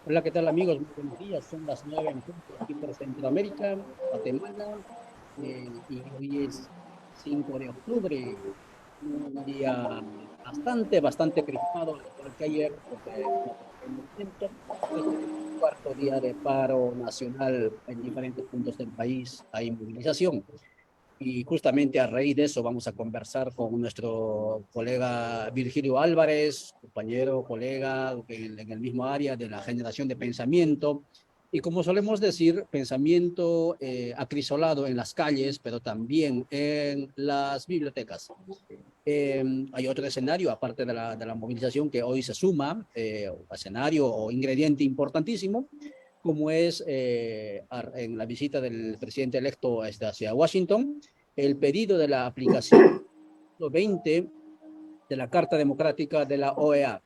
Hola, ¿qué tal amigos? Muy buenos días. Son las 9 en punto aquí por Centroamérica, Guatemala, y hoy es 5 de octubre, un día bastante crispado, al igual que ayer, porque el movimiento es el cuarto día de paro nacional en diferentes puntos del país. Hay movilización. Y justamente a raíz de eso vamos a conversar con nuestro colega Virgilio Álvarez, compañero, colega en el mismo área de la generación de pensamiento. Y como solemos decir, pensamiento acrisolado en las calles, pero también en las bibliotecas. Hay otro escenario, aparte de la movilización, que hoy se suma, escenario o ingrediente importantísimo, como es en la visita del presidente electo hacia Washington, el pedido de la aplicación 20 de la Carta Democrática de la OEA.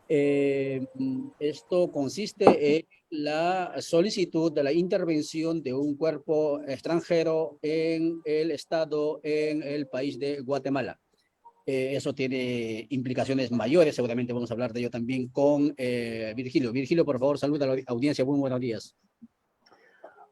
Esto consiste en la solicitud de la intervención de un cuerpo extranjero en el Estado, en el país de Guatemala. Eso tiene implicaciones mayores, seguramente vamos a hablar de ello también con Virgilio. Virgilio, por favor, saluda a la audiencia, muy buenos días.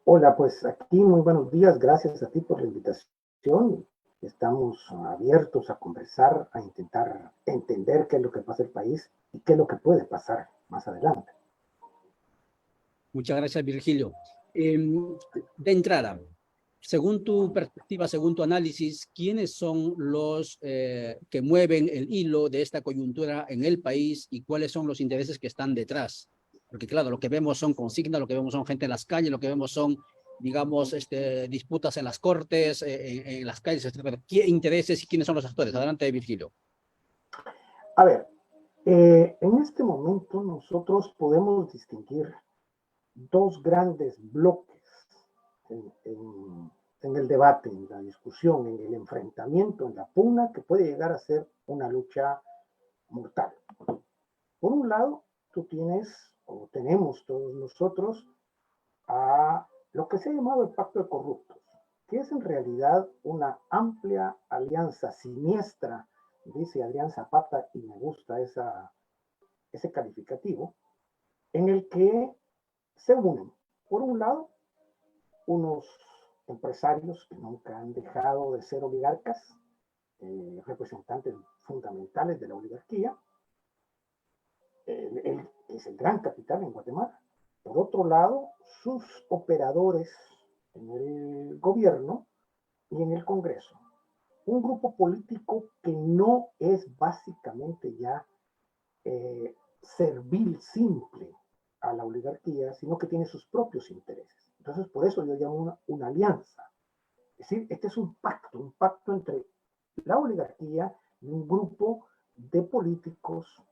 Hola, pues aquí muy buenos días, gracias a ti por la invitación. Estamos abiertos a conversar, a intentar entender qué es lo que pasa en el país y qué es lo que puede pasar más adelante. Muchas gracias, Virgilio. De entrada, según tu perspectiva, según tu análisis, ¿quiénes son los que mueven el hilo de esta coyuntura en el país y cuáles son los intereses que están detrás? Porque claro, lo que vemos son consignas, lo que vemos son gente en las calles, lo que vemos son, digamos, disputas en las cortes, en las calles, etc. Pero ¿qué intereses y quiénes son los actores? Adelante, Virgilio. A ver, en este momento nosotros podemos distinguir dos grandes bloques en el debate, en la discusión, en el enfrentamiento, en la pugna que puede llegar a ser una lucha mortal. Por un lado, tú tienes, o tenemos todos nosotros, a lo que se ha llamado el pacto de corruptos. que es en realidad una amplia alianza siniestra, dice Adrián Zapata, y me gusta ese calificativo, en el que se unen, por un lado, unos empresarios que nunca han dejado de ser oligarcas, representantes fundamentales de la oligarquía, es el gran capital en Guatemala. Por otro lado, sus operadores en el gobierno y en el Congreso. Un grupo político que no es básicamente ya servil simple a la oligarquía, sino que tiene sus propios intereses. Entonces, por eso yo llamo una alianza. Es decir, este es un pacto entre la oligarquía y un grupo de políticos,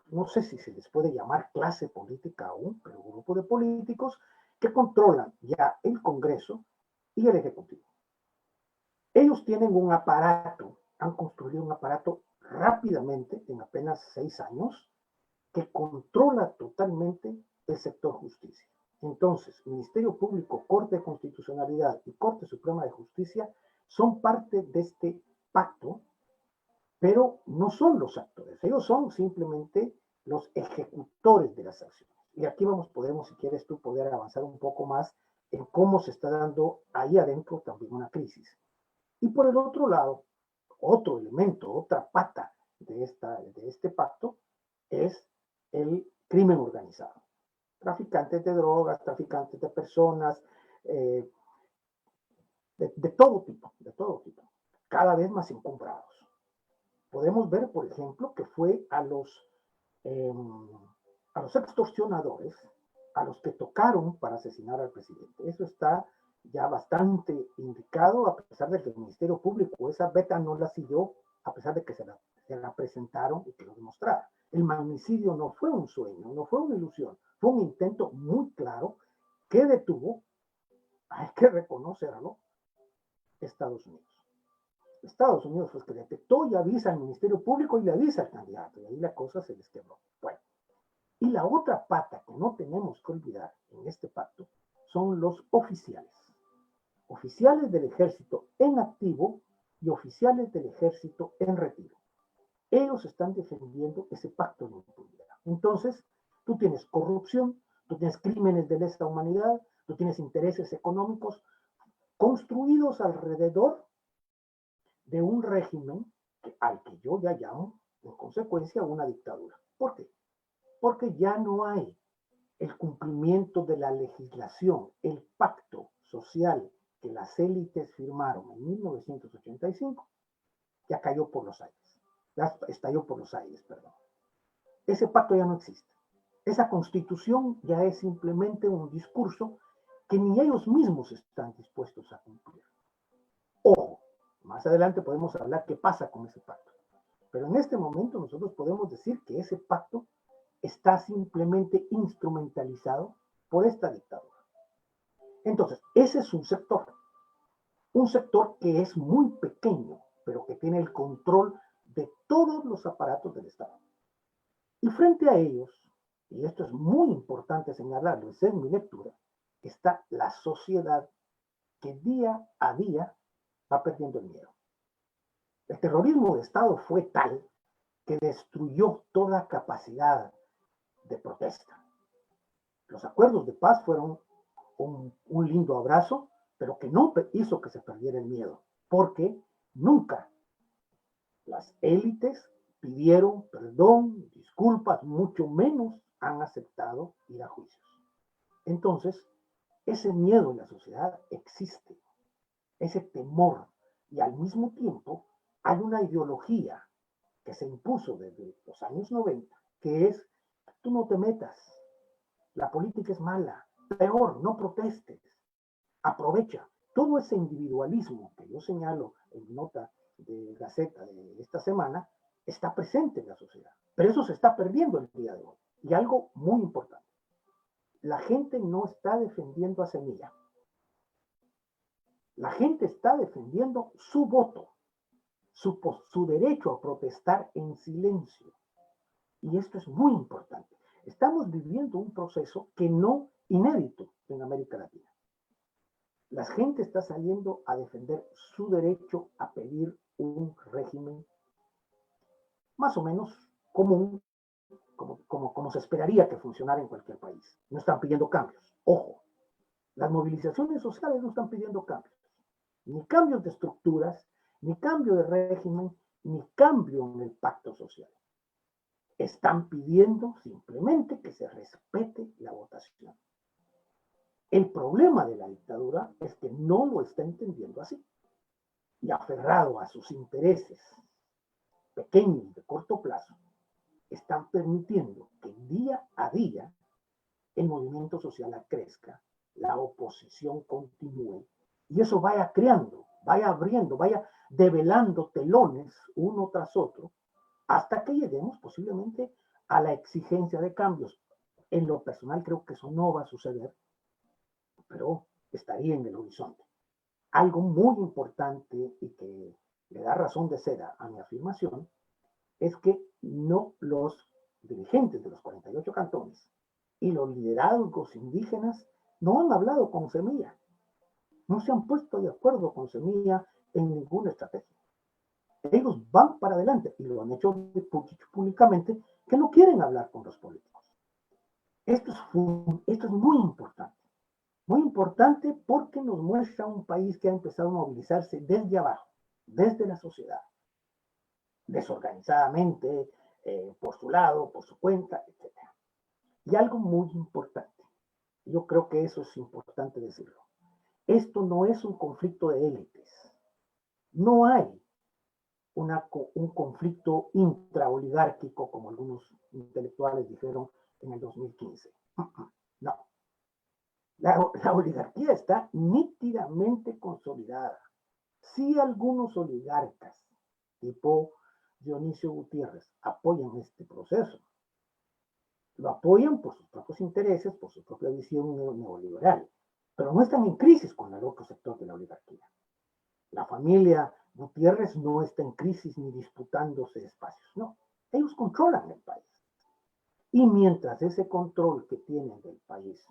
no sé si se les puede llamar clase política aún, pero un grupo de políticos que controlan ya el Congreso y el Ejecutivo. Ellos tienen un aparato, han construido un aparato rápidamente, en apenas 6 años, que controla totalmente el sector justicia. Entonces, Ministerio Público, Corte de Constitucionalidad y Corte Suprema de Justicia son parte de este pacto, pero no son los actores, ellos son simplemente los ejecutores de las acciones. Y aquí podemos, si quieres tú, poder avanzar un poco más en cómo se está dando ahí adentro también una crisis. Y por el otro lado, otro elemento, otra pata de este pacto es el crimen organizado. Traficantes de drogas, traficantes de personas, de todo tipo, cada vez más encumbrados. Podemos ver, por ejemplo, que fue a los extorsionadores a los que tocaron para asesinar al presidente. Eso está ya bastante indicado, a pesar de que el Ministerio Público esa beta no la siguió, a pesar de que se la presentaron y que lo demostraron. El magnicidio no fue un sueño, no fue una ilusión, fue un intento muy claro que detuvo, hay que reconocerlo, Estados Unidos. Estados Unidos fue el que detectó y avisa al Ministerio Público y le avisa al candidato, y ahí la cosa se les quebró. Bueno, y la otra pata que no tenemos que olvidar en este pacto son los oficiales. Oficiales del ejército en activo y oficiales del ejército en retiro. Ellos están defendiendo ese pacto de impunidad. Entonces, tú tienes corrupción, tú tienes crímenes de lesa humanidad, tú tienes intereses económicos construidos alrededor de un régimen al que yo ya llamo, en consecuencia, una dictadura. ¿Por qué? Porque ya no hay el cumplimiento de la legislación, el pacto social que las élites firmaron en 1985, ya cayó por los aires, ya estalló por los aires, perdón. Ese pacto ya no existe. Esa constitución ya es simplemente un discurso que ni ellos mismos están dispuestos a cumplir. Ojo, más adelante podemos hablar qué pasa con ese pacto. Pero en este momento nosotros podemos decir que ese pacto está simplemente instrumentalizado por esta dictadura. Entonces, ese es un sector que es muy pequeño, pero que tiene el control de todos los aparatos del Estado. Y frente a ellos, y esto es muy importante señalarlo, es en mi lectura, está la sociedad que día a día va perdiendo el miedo. El terrorismo de Estado fue tal que destruyó toda capacidad de protesta. Los acuerdos de paz fueron un lindo abrazo, pero que no hizo que se perdiera el miedo, porque nunca las élites pidieron perdón, disculpas, mucho menos han aceptado ir a juicios. Entonces, ese miedo en la sociedad existe, ese temor, y al mismo tiempo hay una ideología que se impuso desde los años 90, que es, tú no te metas, la política es mala, peor, no protestes, aprovecha. Todo ese individualismo que yo señalo en nota de Gaceta de esta semana, está presente en la sociedad, pero eso se está perdiendo el día de hoy. Y algo muy importante, la gente no está defendiendo a Semilla, la gente está defendiendo su voto, su derecho a protestar en silencio. Y esto es muy importante. Estamos viviendo un proceso que no inédito en América Latina. La gente está saliendo a defender su derecho a pedir un régimen más o menos común, como se esperaría que funcionara en cualquier país. No están pidiendo cambios. Ojo, las movilizaciones sociales no están pidiendo cambios. Ni cambios de estructuras, ni cambio de régimen, ni cambio en el pacto social. Están pidiendo simplemente que se respete la votación. El problema de la dictadura es que no lo está entendiendo así. Y aferrado a sus intereses pequeños de corto plazo, están permitiendo que día a día el movimiento social crezca, la oposición continúe, y eso vaya creando, vaya abriendo, vaya develando telones uno tras otro, hasta que lleguemos posiblemente a la exigencia de cambios. En lo personal creo que eso no va a suceder, pero estaría en el horizonte. Algo muy importante y que le da razón de ser a mi afirmación es que no los dirigentes de los 48 cantones y los liderazgos indígenas no han hablado con Semilla, no se han puesto de acuerdo con Semilla en ninguna estrategia. Ellos van para adelante y lo han hecho públicamente que no quieren hablar con los políticos. Esto es muy importante porque nos muestra un país que ha empezado a movilizarse desde abajo, desde la sociedad, desorganizadamente, por su lado, por su cuenta, etc. Y algo muy importante, yo creo que eso es importante decirlo, esto no es un conflicto de élites, no hay un conflicto intraoligárquico como algunos intelectuales dijeron en el 2015. No, la oligarquía está nítidamente consolidada. Si algunos oligarcas, tipo Dionisio Gutiérrez, apoyan este proceso, lo apoyan por sus propios intereses, por su propia visión neoliberal, pero no están en crisis con el otro sector de la oligarquía. La familia Gutiérrez no está en crisis ni disputándose espacios, no. Ellos controlan el país. Y mientras ese control que tienen del país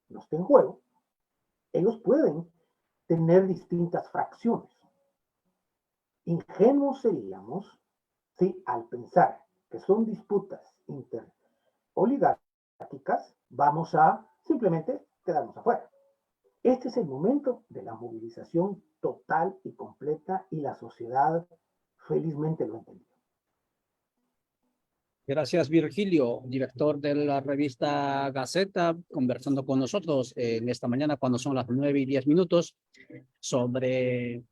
no esté en juego, ellos pueden tener distintas fracciones. Ingenuos seríamos si al pensar que son disputas interoligárquicas vamos a simplemente quedarnos afuera. Este es el momento de la movilización total y completa y la sociedad felizmente lo entendió. Gracias, Virgilio, director de la revista Gaceta, conversando con nosotros en esta mañana cuando son las 9:10 sobre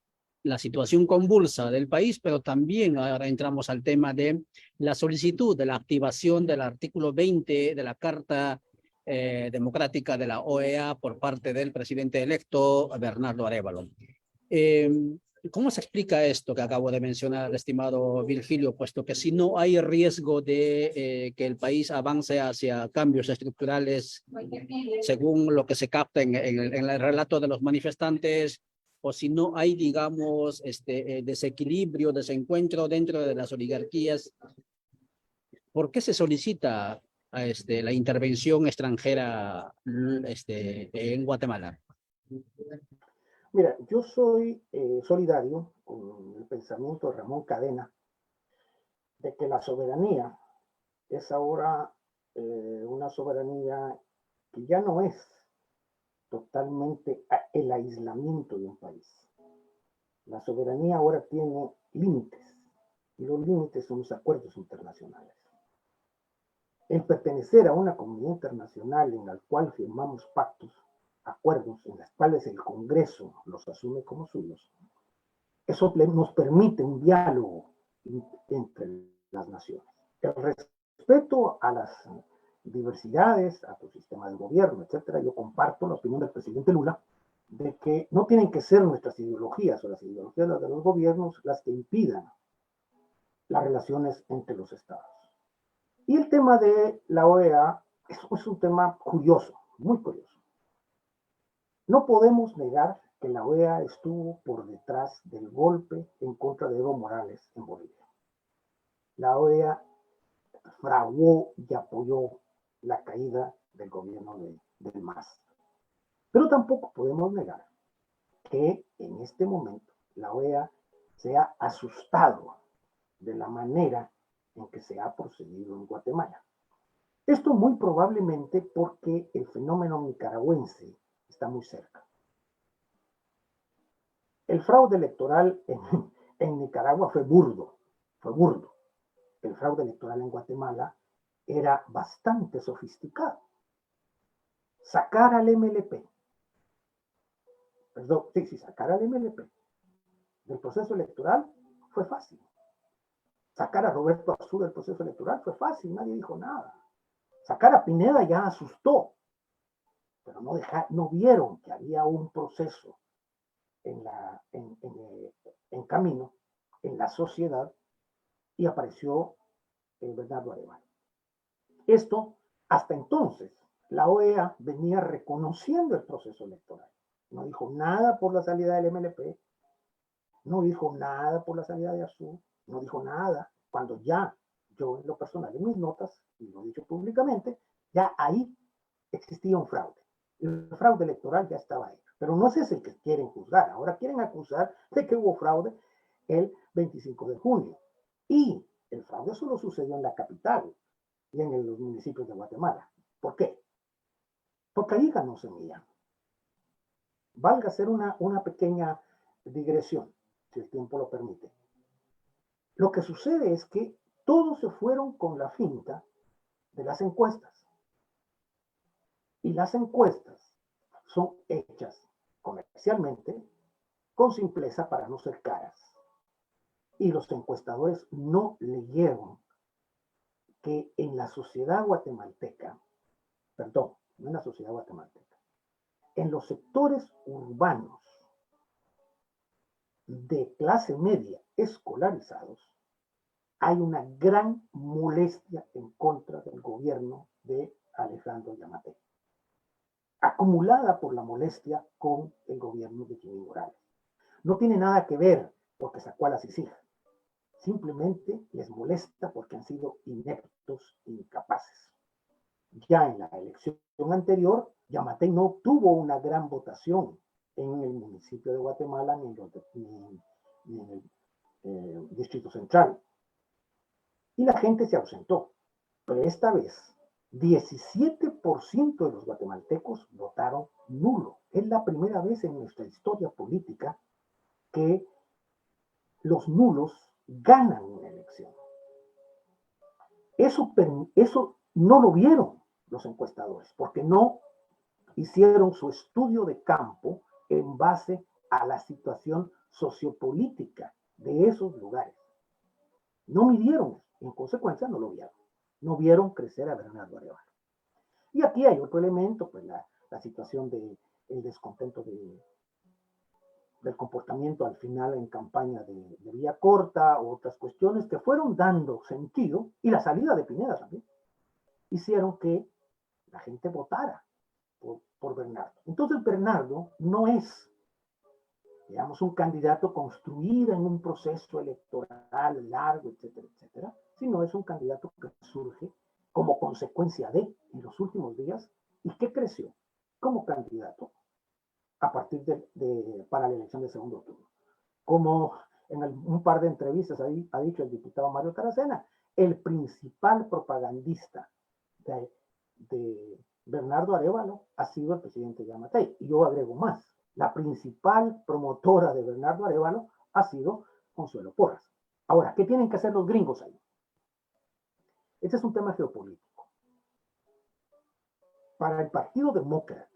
la situación convulsa del país, pero también ahora entramos al tema de la solicitud de la activación del artículo 20 de la Carta Democrática de la OEA por parte del presidente electo Bernardo Arévalo. ¿Cómo se explica esto que acabo de mencionar, estimado Virgilio, puesto que si no hay riesgo de que el país avance hacia cambios estructurales según lo que se capta en el relato de los manifestantes, o si no hay, digamos, desequilibrio, desencuentro dentro de las oligarquías, ¿por qué se solicita la intervención extranjera en Guatemala? Mira, yo soy solidario con el pensamiento de Ramón Cadena de que la soberanía es ahora una soberanía que ya no es totalmente el aislamiento de un país. La soberanía ahora tiene límites y los límites son los acuerdos internacionales. El pertenecer a una comunidad internacional en la cual firmamos pactos, acuerdos en los cuales el Congreso los asume como suyos, eso nos permite un diálogo entre las naciones. El respeto a las diversidades, a tu sistema de gobierno, etcétera. Yo comparto la opinión del presidente Lula de que no tienen que ser nuestras ideologías o las ideologías de los gobiernos las que impidan las relaciones entre los estados. Y el tema de la OEA es un tema curioso, muy curioso. No podemos negar que la OEA estuvo por detrás del golpe en contra de Evo Morales en Bolivia. La OEA fraguó y apoyó la caída del gobierno del MAS. Pero tampoco podemos negar que en este momento la OEA se ha asustado de la manera en que se ha procedido en Guatemala. Esto muy probablemente porque el fenómeno nicaragüense está muy cerca. El fraude electoral en Nicaragua fue burdo, fue burdo. El fraude electoral en Guatemala era bastante sofisticado. Sacar al MLP, perdón, sí, sacar al MLP del proceso electoral fue fácil. Sacar a Roberto Arzú del proceso electoral fue fácil, nadie dijo nada. Sacar a Pineda ya asustó, pero no vieron que había un proceso en camino, en la sociedad, y apareció Bernardo Arevalo. Esto, hasta entonces, la OEA venía reconociendo el proceso electoral. No dijo nada por la salida del MLP, no dijo nada por la salida de Arzú, no dijo nada cuando ya yo en lo personal en mis notas, y lo he dicho públicamente, ya ahí existía un fraude. El fraude electoral ya estaba ahí. Pero no es ese el que quieren juzgar. Ahora quieren acusar de que hubo fraude el 25 de junio. Y el fraude solo sucedió en la capital y en los municipios de Guatemala. ¿Por qué? Porque ahí ganó Semilla. Valga hacer una pequeña digresión, si el tiempo lo permite. Lo que sucede es que todos se fueron con la finta de las encuestas. Y las encuestas son hechas comercialmente con simpleza para no ser caras. Y los encuestadores no leyeron que en la sociedad guatemalteca, perdón, no en la sociedad guatemalteca, en los sectores urbanos de clase media escolarizados, hay una gran molestia en contra del gobierno de Alejandro Yamatei, acumulada por la molestia con el gobierno de Jimmy Morales. No tiene nada que ver porque sacó a la CICIG. Simplemente les molesta porque han sido ineptos e incapaces. Ya en la elección anterior, Yamatei no obtuvo una gran votación en el municipio de Guatemala ni en el Distrito Central. Y la gente se ausentó. Pero esta vez, 17% de los guatemaltecos votaron nulo. Es la primera vez en nuestra historia política que los nulos ganan una elección. Eso no lo vieron los encuestadores, porque no hicieron su estudio de campo en base a la situación sociopolítica de esos lugares. No midieron, en consecuencia no lo vieron. No vieron crecer a Bernardo Arevalo. Y aquí hay otro elemento, pues la situación del descontento del comportamiento al final en campaña de vía corta, o otras cuestiones que fueron dando sentido, y la salida de Pineda también, hicieron que la gente votara por Bernardo. Entonces Bernardo no es, digamos, un candidato construido en un proceso electoral largo, etcétera, etcétera, sino es un candidato que surge como consecuencia de, en los últimos días, y que creció como candidato a partir para la elección de segundo turno. Como en un par de entrevistas ahí ha dicho el diputado Mario Taracena, el principal propagandista de Bernardo Arevalo ha sido el presidente Yamatei. Y yo agrego más, la principal promotora de Bernardo Arevalo ha sido Consuelo Porras. Ahora, ¿qué tienen que hacer los gringos ahí? Este es un tema geopolítico. Para el Partido Demócrata,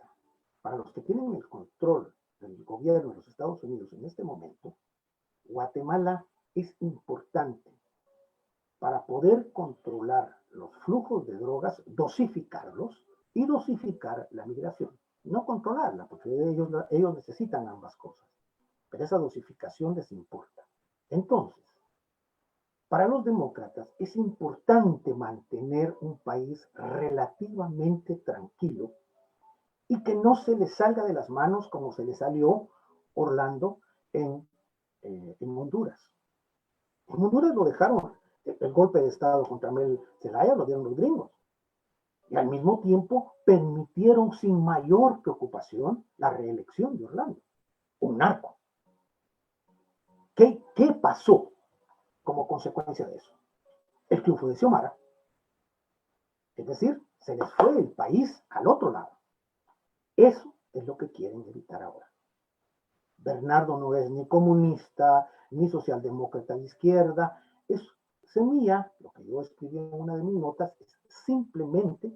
para los que tienen el control del gobierno de los Estados Unidos en este momento, Guatemala es importante para poder controlar los flujos de drogas, dosificarlos y dosificar la migración. No controlarla, porque ellos necesitan ambas cosas, pero esa dosificación les importa. Entonces, para los demócratas es importante mantener un país relativamente tranquilo y que no se les salga de las manos como se le salió Orlando en Honduras. En Honduras lo dejaron, el golpe de Estado contra Mel Zelaya lo dieron los gringos. Y al mismo tiempo permitieron sin mayor preocupación la reelección de Orlando. un narco. ¿Qué pasó como consecuencia de eso? El triunfo de Xiomara. Es decir, se les fue el país al otro lado. Eso es lo que quieren evitar ahora. Bernardo no es ni comunista, ni socialdemócrata de izquierda. Es semilla, lo que yo escribí en una de mis notas, es simplemente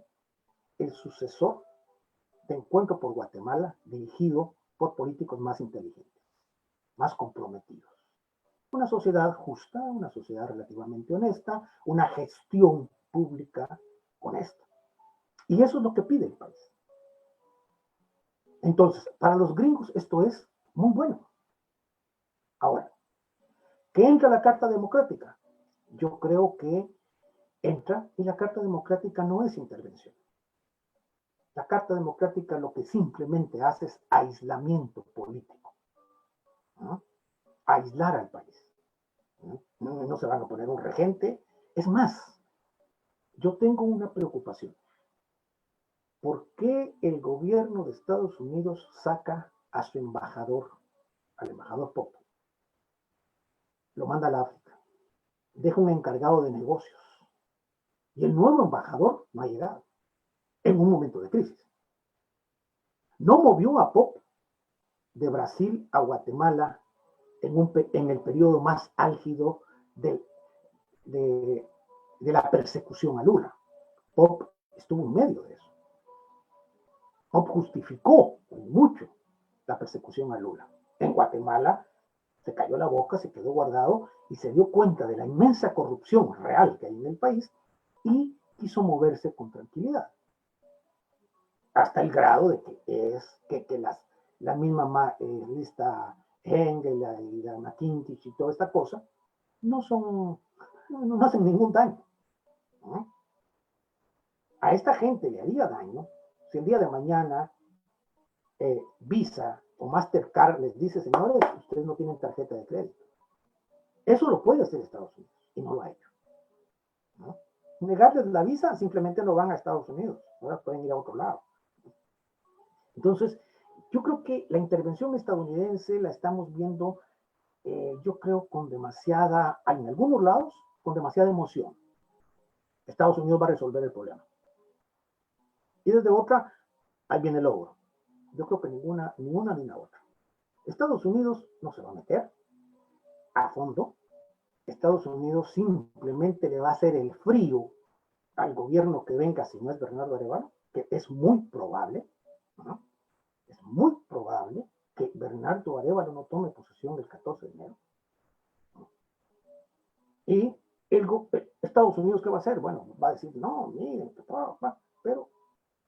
el sucesor de Encuentro por Guatemala, dirigido por políticos más inteligentes, más comprometidos. Una sociedad justa, una sociedad relativamente honesta, una gestión pública honesta. Y eso es lo que pide el país. Entonces, para los gringos esto es muy bueno. Ahora, ¿qué entra la Carta Democrática? Yo creo que entra y la Carta Democrática no es intervención. La Carta Democrática lo que simplemente hace es aislamiento político, ¿no? Aislar al país. No se van a poner un regente. Es más, yo tengo una preocupación. ¿Por qué el gobierno de Estados Unidos saca a su embajador, al embajador Pop? Lo manda al África. Deja un encargado de negocios. Y el nuevo embajador no ha llegado en un momento de crisis. No movió a Pop de Brasil a Guatemala en el periodo más álgido de la persecución a Lula. Pop estuvo en medio de eso. Pop justificó mucho la persecución a Lula. En Guatemala se cayó la boca, se quedó guardado y se dio cuenta de la inmensa corrupción real que hay en el país y quiso moverse con tranquilidad. Hasta el grado de que la misma lista Engel y la McKinty y toda esta cosa no hacen ningún daño, ¿no? A esta gente le haría daño si el día de mañana Visa o Mastercard les dice, señores, ustedes no tienen tarjeta de crédito. Eso lo puede hacer Estados Unidos y no lo ha hecho, ¿no? Negarles la visa, simplemente no van a Estados Unidos, ahora pueden ir a otro lado. Entonces, yo creo que la intervención estadounidense la estamos viendo, yo creo, en algunos lados, con demasiada emoción. Estados Unidos va a resolver el problema. Y desde otra, ahí viene el logro. Yo creo que ninguna ni la otra. Estados Unidos no se va a meter a fondo. Estados Unidos simplemente le va a hacer el frío al gobierno que venga si no es Bernardo Arevalo, que es muy probable, ¿no? Es muy probable que Bernardo Arevalo no tome posesión el 14 de enero. Y Estados Unidos, ¿qué va a hacer? Bueno, va a decir, no, miren, pero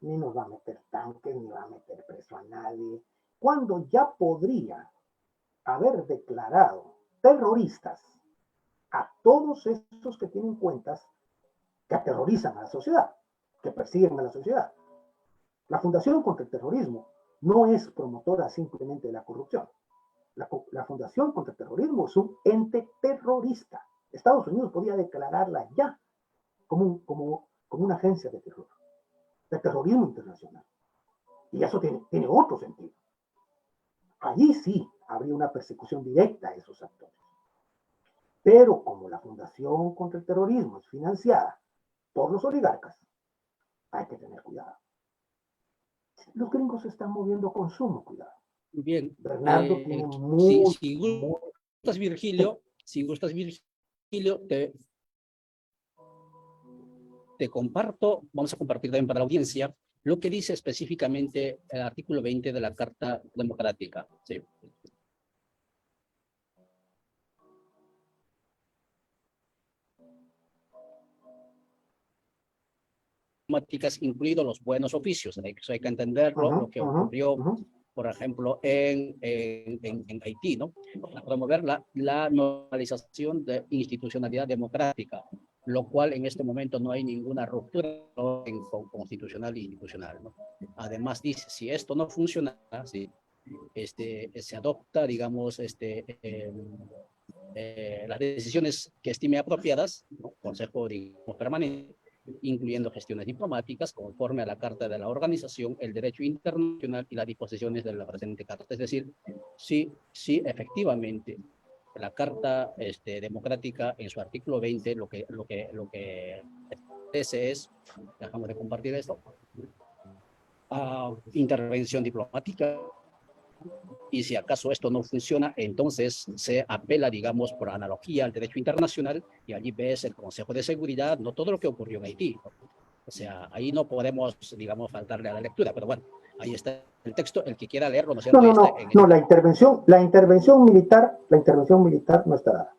ni nos va a meter tanques, ni va a meter preso a nadie, cuando ya podría haber declarado terroristas a todos estos que tienen cuentas que aterrorizan a la sociedad, que persiguen a la sociedad. La Fundación contra el Terrorismo no es promotora simplemente de la corrupción. La Fundación contra el Terrorismo es un ente terrorista. Estados Unidos podía declararla ya como una agencia de terrorismo internacional. Y eso tiene otro sentido. Allí sí habría una persecución directa a esos actores. Pero como la Fundación contra el Terrorismo es financiada por los oligarcas, hay que tener cuidado. Los gringos se están moviendo con sumo cuidado. Bien, Bernardo tiene si gustas, Virgilio, te comparto, vamos a compartir también para la audiencia, lo que dice específicamente el artículo 20 de la Carta Democrática. Sí. Incluidos los buenos oficios. Eso hay que entenderlo, lo que ocurrió, por ejemplo, en Haití, ¿no? Para promover la normalización de institucionalidad democrática, lo cual en este momento no hay ninguna ruptura constitucional e institucional, ¿no? Además dice, si esto no funciona, si se adopta, digamos, las decisiones que estime apropiadas, ¿no? Consejo, digamos, permanente, incluyendo gestiones diplomáticas, conforme a la Carta de la Organización, el Derecho Internacional y las disposiciones de la presente Carta. Es decir, sí, efectivamente, la Carta Democrática, en su artículo 20, lo que ese es, dejamos de compartir esto, intervención diplomática, y si acaso esto no funciona, entonces se apela, digamos, por analogía al derecho internacional, y allí ves el Consejo de Seguridad, no todo lo que ocurrió en Haití, ¿no? O sea, ahí no podemos, digamos, faltarle a la lectura, pero bueno, ahí está el texto, el que quiera leerlo, ¿no es cierto? No, la intervención militar no está dada.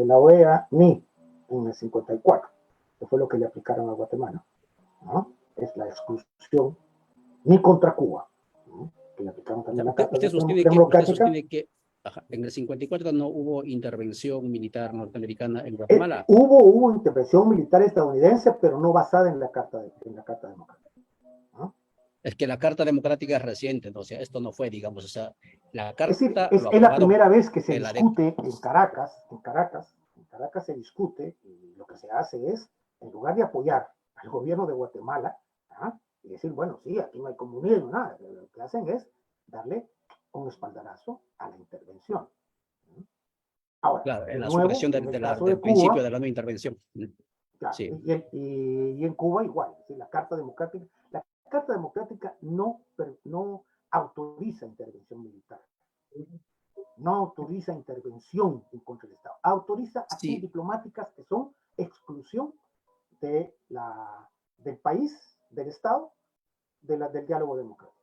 La OEA ni en el 54, que fue lo que le aplicaron a Guatemala, ¿no? Es la exclusión, ni contra Cuba, ¿no? Que le aplicaron también la Carta Democrática. Ajá, en el 54 no hubo intervención militar norteamericana en Guatemala. Hubo intervención militar estadounidense, pero no basada en la Carta Democrática, ¿no? Es que la Carta Democrática es reciente, entonces esto no fue, digamos, o sea, la Carta... Es la primera vez que se discute en Caracas se discute, y lo que se hace es, en lugar de apoyar al gobierno de Guatemala, ¿ah? Y decir, bueno, sí, aquí no hay comunismo, nada, lo que hacen es darle un espaldarazo a la intervención. Ahora, claro, en la nuevo, supresión del principio de la no intervención. Claro, sí. y en Cuba igual, ¿sí? La Carta Democrática no autoriza intervención militar, no autoriza intervención en contra del Estado, autoriza acciones diplomáticas que son exclusión del país, del Estado, del diálogo democrático.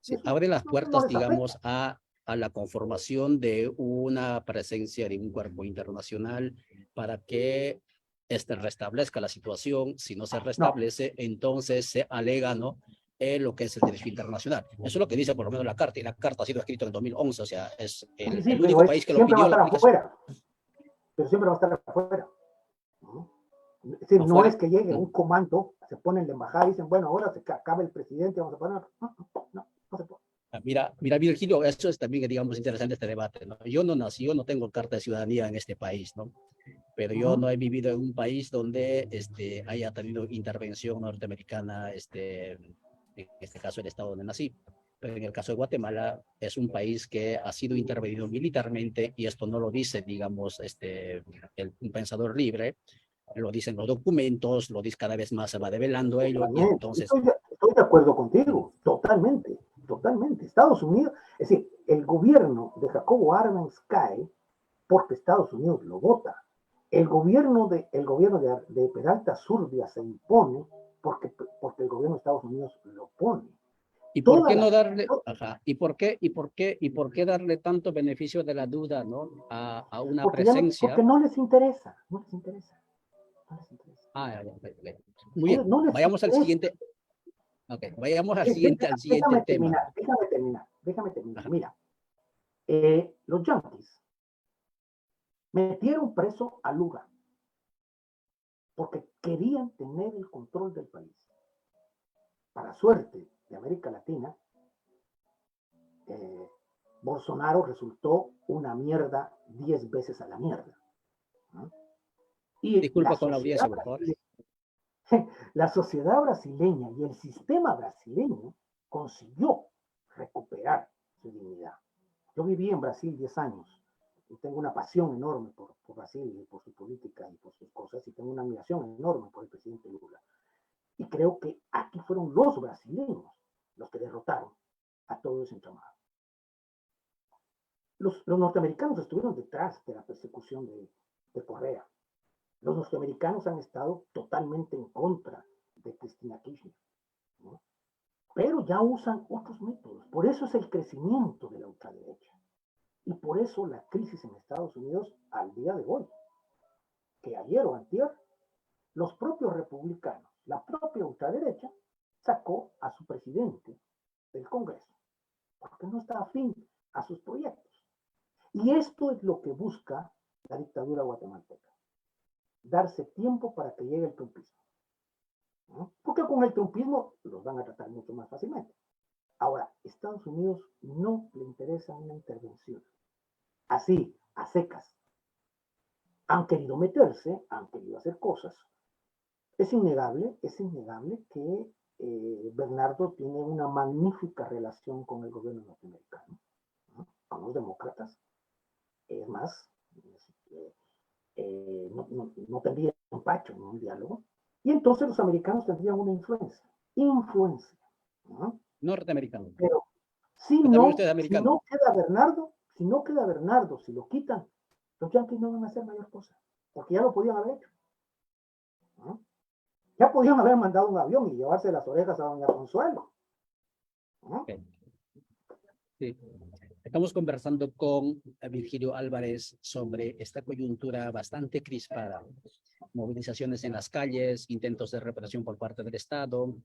Sí, abre las puertas, digamos, a la conformación de una presencia de un cuerpo internacional para que restablezca la situación. Si no se restablece, entonces se alega, ¿no?, lo que es el derecho internacional. Eso es lo que dice por lo menos la Carta, y la Carta ha sido escrita en 2011, o sea, es el único país que lo pidió en la aplicación. Pero siempre va a estar afuera. Es decir, no es que llegue un comando, se pone en la embajada y dicen, bueno, ahora se acaba el presidente, vamos a poner... No se puede. Mira, Virgilio, eso es también, digamos, interesante este debate, ¿no? Yo no nací, yo no tengo carta de ciudadanía en este país, ¿no? Pero yo no he vivido en un país donde haya tenido intervención norteamericana, en este caso el estado donde nací. Pero en el caso de Guatemala, es un país que ha sido intervenido militarmente, y esto no lo dice, digamos, un pensador libre, lo dicen los documentos, lo dice cada vez más, se va develando ello, y entonces... Estoy de acuerdo contigo, totalmente. Estados Unidos, es decir, el gobierno de Jacobo Arbenz cae porque Estados Unidos lo vota. El gobierno de Peralta Zurdia se impone porque el gobierno de Estados Unidos lo pone. ¿Y por qué no darle, ¿y por qué darle tanto beneficio de la duda, ¿no?, a una presencia? Porque no les interesa. Muy bien, vayamos al siguiente. Vayamos al siguiente tema. Déjame terminar. Mira, los yanquis metieron preso a Lula porque querían tener el control del país. Para suerte de América Latina, Bolsonaro resultó una mierda 10 veces a la mierda, ¿no? Y disculpa con la audiencia, por favor. La sociedad brasileña y el sistema brasileño consiguió recuperar su dignidad. Yo viví en Brasil 10 años y tengo una pasión enorme por Brasil y por su política y por sus cosas, y tengo una admiración enorme por el presidente Lula. Y creo que aquí fueron los brasileños los que derrotaron a todo ese entramado. Los norteamericanos estuvieron detrás de la persecución de Correa. Los norteamericanos han estado totalmente en contra de Cristina Kirchner, ¿no? Pero ya usan otros métodos. Por eso es el crecimiento de la ultraderecha. Y por eso la crisis en Estados Unidos al día de hoy. Que ayer o antier, los propios republicanos, la propia ultraderecha, sacó a su presidente del Congreso, porque no está afín a sus proyectos. Y esto es lo que busca la dictadura guatemalteca. Darse tiempo para que llegue el trumpismo, ¿no? Porque con el trumpismo los van a tratar mucho más fácilmente. Ahora, Estados Unidos no le interesa una intervención así, a secas. Han querido meterse, han querido hacer cosas, es innegable que Bernardo tiene una magnífica relación con el gobierno norteamericano, ¿no? Con los demócratas. Es más, no tendría empacho en un diálogo. Y entonces los americanos tendrían una influencia, ¿no? Norteamericano. Pero Pero también usted es americano. si no queda Bernardo, si lo quitan, los yanquis no van a hacer mayor cosa, porque ya lo podían haber hecho, ¿no? Ya podían haber mandado un avión y llevarse las orejas a doña Consuelo, ¿no? Okay. Sí. Estamos conversando con Virgilio Álvarez sobre esta coyuntura bastante crispada. Movilizaciones en las calles, intentos de represión por parte del Estado,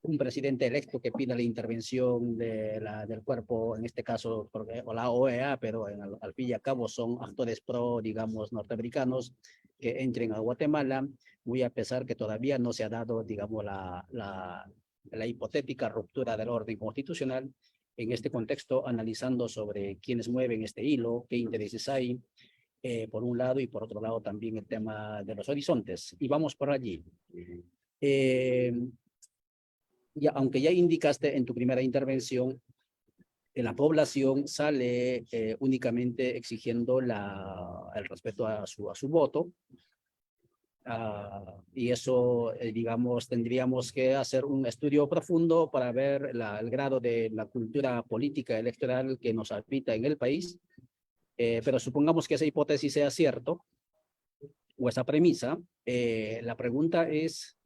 un presidente electo que pide la intervención del cuerpo, en este caso, o la OEA, pero al fin y al cabo son actores pro, digamos, norteamericanos que entren a Guatemala, muy a pesar que todavía no se ha dado, digamos, la hipotética ruptura del orden constitucional. En este contexto, analizando sobre quiénes mueven este hilo, qué intereses hay, por un lado, y por otro lado también el tema de los horizontes. Y vamos por allí. Aunque ya indicaste en tu primera intervención, la población sale únicamente exigiendo el respeto a su voto. Y eso, digamos, tendríamos que hacer un estudio profundo para ver el grado de la cultura política electoral que nos habita en el país. Pero supongamos que esa hipótesis sea cierto, o esa premisa. La pregunta es,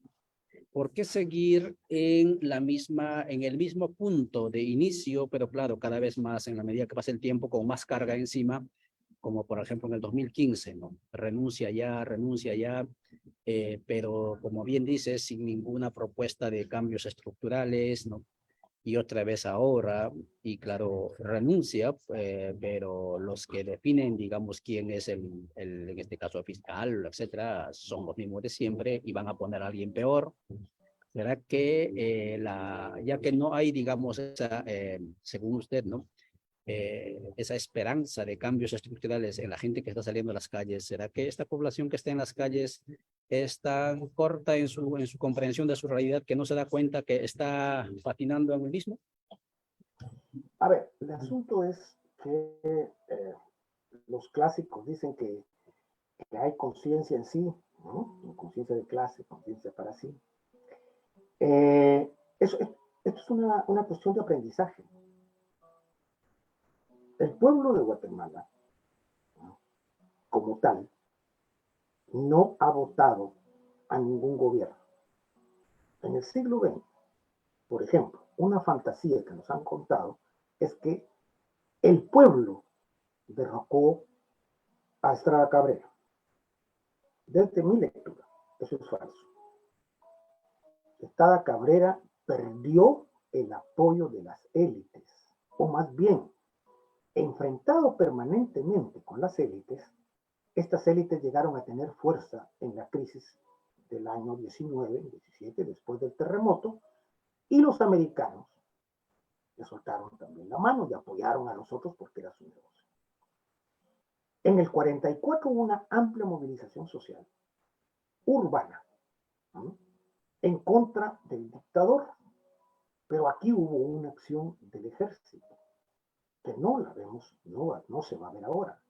¿por qué seguir en el mismo punto de inicio, pero claro, cada vez más en la medida que pasa el tiempo, con más carga encima, como por ejemplo en el 2015, ¿no? Renuncia ya, pero como bien dices, sin ninguna propuesta de cambios estructurales, ¿no? Y otra vez ahora, y claro, renuncia, pero los que definen, digamos, quién es en este caso, fiscal, etcétera, son los mismos de siempre y van a poner a alguien peor. ¿Será que ya que no hay, digamos, según usted, ¿no? Esa esperanza de cambios estructurales en la gente que está saliendo a las calles, ¿será que esta población que está en las calles es tan corta en su comprensión de su realidad que no se da cuenta que está patinando en el mismo? A ver, el asunto es que los clásicos dicen que hay conciencia en sí, ¿no? Conciencia de clase, conciencia para sí. Eso, esto es una cuestión de aprendizaje. El pueblo de Guatemala, ¿no? Como tal, no ha votado a ningún gobierno. En el siglo XX, por ejemplo, una fantasía que nos han contado es que el pueblo derrocó a Estrada Cabrera. Desde mi lectura, eso es falso. Estrada Cabrera perdió el apoyo de las élites, o más bien, enfrentado permanentemente con las élites, estas élites llegaron a tener fuerza en la crisis del año 19, 17, después del terremoto, y los americanos le soltaron también la mano y apoyaron a los otros porque era su negocio. En el 44 hubo una amplia movilización social urbana, ¿no? En contra del dictador, pero aquí hubo una acción del ejército que no la vemos, no se va a ver ahora.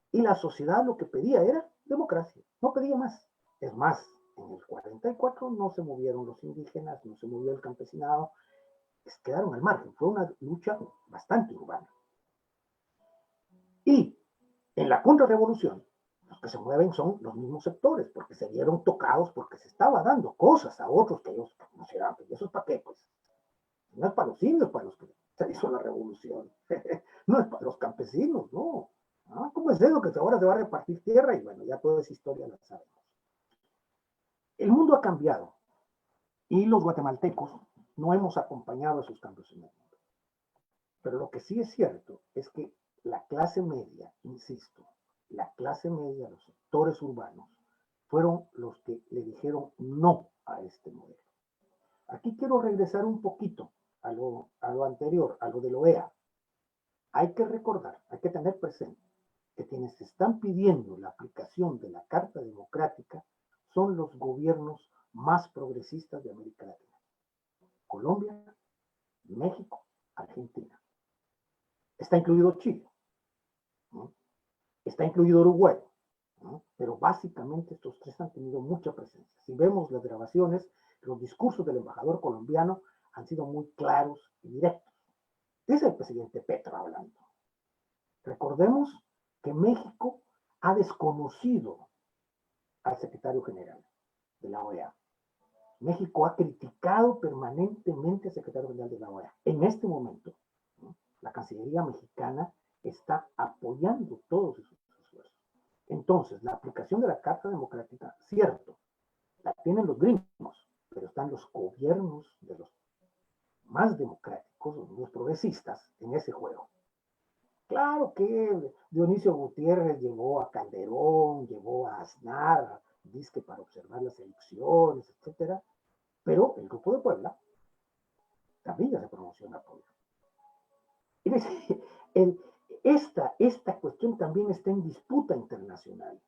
Y la sociedad lo que pedía era democracia, no pedía más. Es más, en el 44 no se movieron los indígenas, no se movió el campesinado, quedaron al margen. Fue una lucha bastante urbana. Y en la contrarrevolución, los que se mueven son los mismos sectores, porque se vieron tocados, porque se estaba dando cosas a otros que ellos consideraban, ¿y eso es para qué? Pues no es para los indios, para los que se hizo la revolución. No es para los campesinos, no. ¿Ah? ¿Cómo es eso que ahora se va a repartir tierra? Y bueno, ya toda esa historia la sabemos. El mundo ha cambiado y los guatemaltecos no hemos acompañado esos cambios en el mundo. Pero lo que sí es cierto es que la clase media, insisto, la clase media, los sectores urbanos, fueron los que le dijeron no a este modelo. Aquí quiero regresar un poquito a lo anterior, a lo de la OEA. Hay que recordar, hay que tener presente que quienes están pidiendo la aplicación de la Carta Democrática son los gobiernos más progresistas de América Latina. Colombia, México, Argentina. Está incluido Chile, ¿no? Está incluido Uruguay, ¿no? Pero básicamente estos tres han tenido mucha presencia. Si vemos las grabaciones, los discursos del embajador colombiano han sido muy claros y directos. Es el presidente Petro hablando. Recordemos que México ha desconocido al secretario general de la OEA. México ha criticado permanentemente al secretario general de la OEA. En este momento, ¿no?, la Cancillería mexicana está apoyando todos esos esfuerzos. Entonces, la aplicación de la Carta Democrática, cierto, la tienen los gringos, pero están los gobiernos de los más democráticos, los progresistas, en ese juego. Claro que Dionisio Gutiérrez llevó a Calderón, llevó a Aznar, disque para observar las elecciones, etcétera, pero el Grupo de Puebla también ya se pronunció en apoyo. Esta cuestión también está en disputa internacional.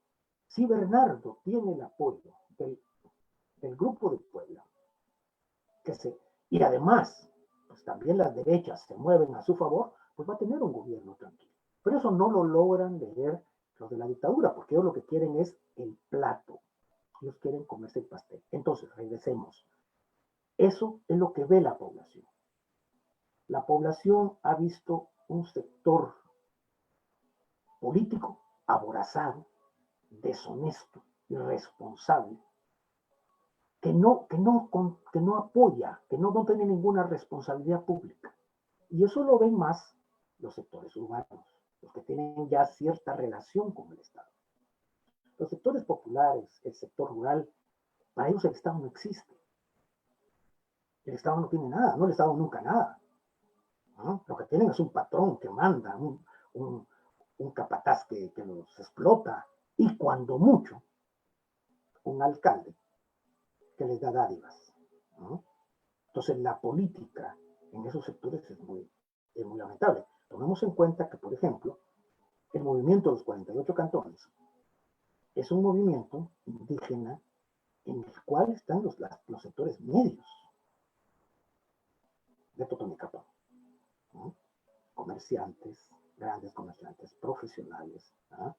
Si Bernardo tiene el apoyo del Grupo de Puebla, y además, pues también las derechas se mueven a su favor, pues va a tener un gobierno tranquilo. Pero eso no lo logran leer los de la dictadura, porque ellos lo que quieren es el plato. Ellos quieren comerse el pastel. Entonces, regresemos. Eso es lo que ve la población. La población ha visto un sector político aborazado, deshonesto, irresponsable, que no apoya, que no tiene ninguna responsabilidad pública. Y eso lo ven más los sectores urbanos, los que tienen ya cierta relación con el Estado. Los sectores populares, el sector rural, para ellos el Estado no existe. El Estado no tiene nada, no el Estado nunca nada, ¿no? Lo que tienen es un patrón que manda, un capataz que los explota, y cuando mucho, un alcalde que les da dádivas, ¿no? Entonces la política en esos sectores es muy lamentable. Tomemos en cuenta que, por ejemplo, el movimiento de los 48 cantones es un movimiento indígena en el cual están los sectores medios de Totonicapán, ¿no? Comerciantes, grandes comerciantes, profesionales, ¿no?,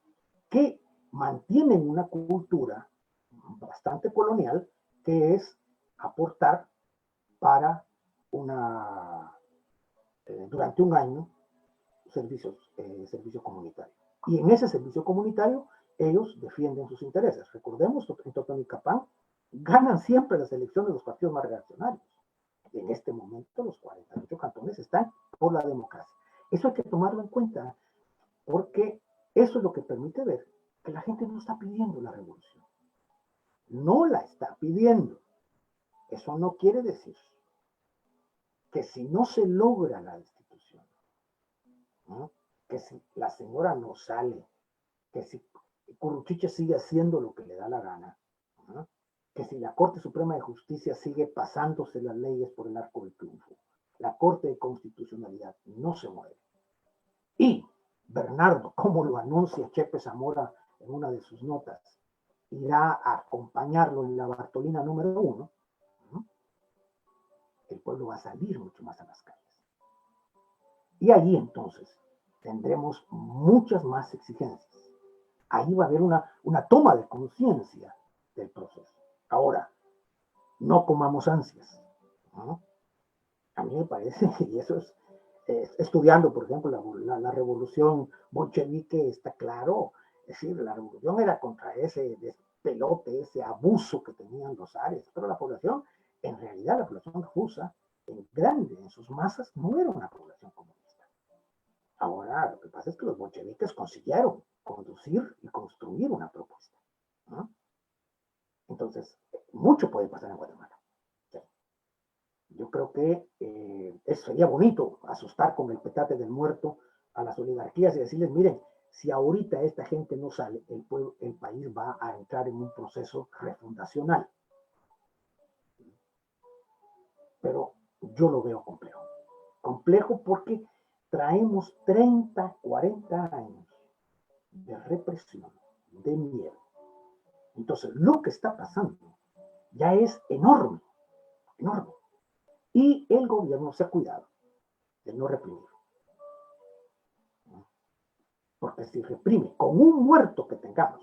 que mantienen una cultura bastante colonial, que es aportar para durante un año servicio comunitario. Y en ese servicio comunitario ellos defienden sus intereses. Recordemos que en Totonicapán ganan siempre las elecciones de los partidos más reaccionarios. En este momento los 48 cantones están por la democracia. Eso hay que tomarlo en cuenta, porque eso es lo que permite ver que la gente no está pidiendo la revolución. No la está pidiendo. Eso no quiere decir que si no se logra la destitución, ¿no?, que si la señora no sale, que si Curruchiche sigue haciendo lo que le da la gana, ¿no?, que si la Corte Suprema de Justicia sigue pasándose las leyes por el arco del triunfo, la Corte de Constitucionalidad no se mueve. Y Bernardo, como lo anuncia Chepe Zamora en una de sus notas, irá a acompañarlo en la Bartolina número 1, ¿no?, el pueblo va a salir mucho más a las calles. Y allí entonces tendremos muchas más exigencias. Ahí va a haber una toma de conciencia del proceso. Ahora, no comamos ansias, ¿no? A mí me parece, y eso es, estudiando, por ejemplo, la revolución bolchevique, está claro. Es decir, la revolución era contra ese despelote, ese abuso que tenían los zares, pero la población, en realidad la población rusa, en grande, en sus masas, no era una población comunista. Ahora, lo que pasa es que los bolcheviques consiguieron conducir y construir una propuesta, ¿no? Entonces, mucho puede pasar en Guatemala. ¿Sí? Yo creo que sería bonito asustar con el petate del muerto a las oligarquías y decirles, miren, si ahorita esta gente no sale, el país va a entrar en un proceso refundacional. Pero yo lo veo complejo. Complejo porque traemos 30, 40 años de represión, de miedo. Entonces, lo que está pasando ya es enorme, enorme. Y el gobierno se ha cuidado de no reprimir. Porque si reprime con un muerto que tengamos,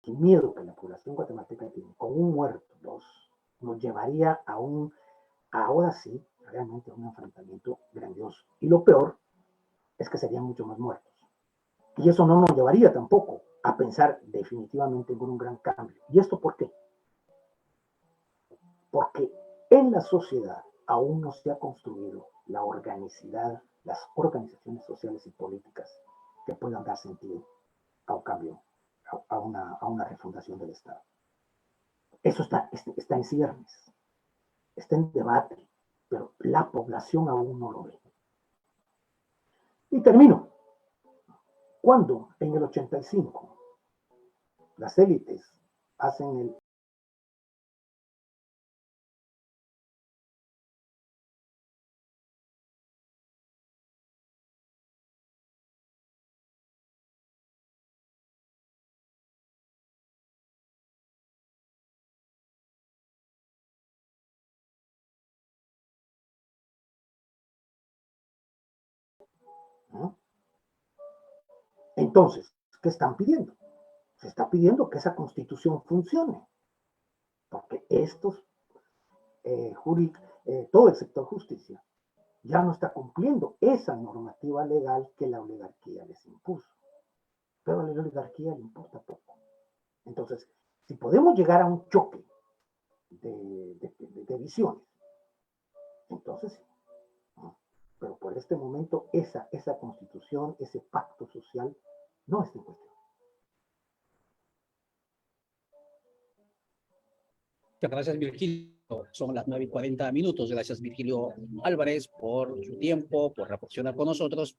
el miedo que la población guatemalteca tiene con un muerto, dos, nos llevaría a ahora sí, realmente a un enfrentamiento grandioso. Y lo peor es que serían mucho más muertos. Y eso no nos llevaría tampoco a pensar definitivamente en un gran cambio. ¿Y esto por qué? Porque en la sociedad aún no se ha construido la organicidad, las organizaciones sociales y políticas que puedan dar sentido a un cambio, a una refundación del Estado. Eso está en ciernes, está en debate, pero la población aún no lo ve. Y termino. Cuando en el 85 las élites hacen el ¿no? Entonces, ¿qué están pidiendo? Se está pidiendo que esa constitución funcione, porque todo el sector justicia ya no está cumpliendo esa normativa legal que la oligarquía les impuso. Pero a la oligarquía le importa poco. Entonces, si podemos llegar a un choque de visiones, entonces sí. Pero por este momento esa constitución, ese pacto social, no está en cuestión. Muchas gracias, Virgilio. Son las 9:40. Gracias, Virgilio Álvarez, por su tiempo, por reflexionar con nosotros.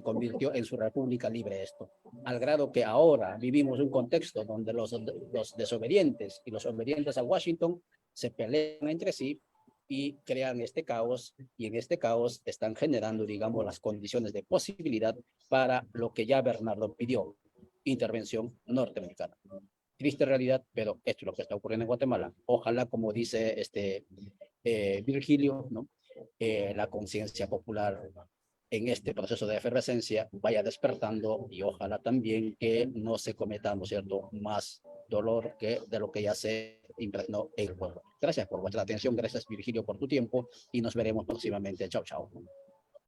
Convirtió en su república libre esto, al grado que ahora vivimos un contexto donde los desobedientes y los obedientes a Washington se pelean entre sí y crean este caos, y en este caos están generando, digamos, las condiciones de posibilidad para lo que ya Bernardo pidió: intervención norteamericana. Triste realidad, pero esto es lo que está ocurriendo en Guatemala. Ojalá, como dice Virgilio, ¿no? La conciencia popular en este proceso de efervescencia vaya despertando, y ojalá también que no se cometa, ¿no es cierto?, más dolor que de lo que ya se impregnó en el pueblo. Gracias por vuestra atención, gracias, Virgilio, por tu tiempo, y nos veremos próximamente. Chao, chao.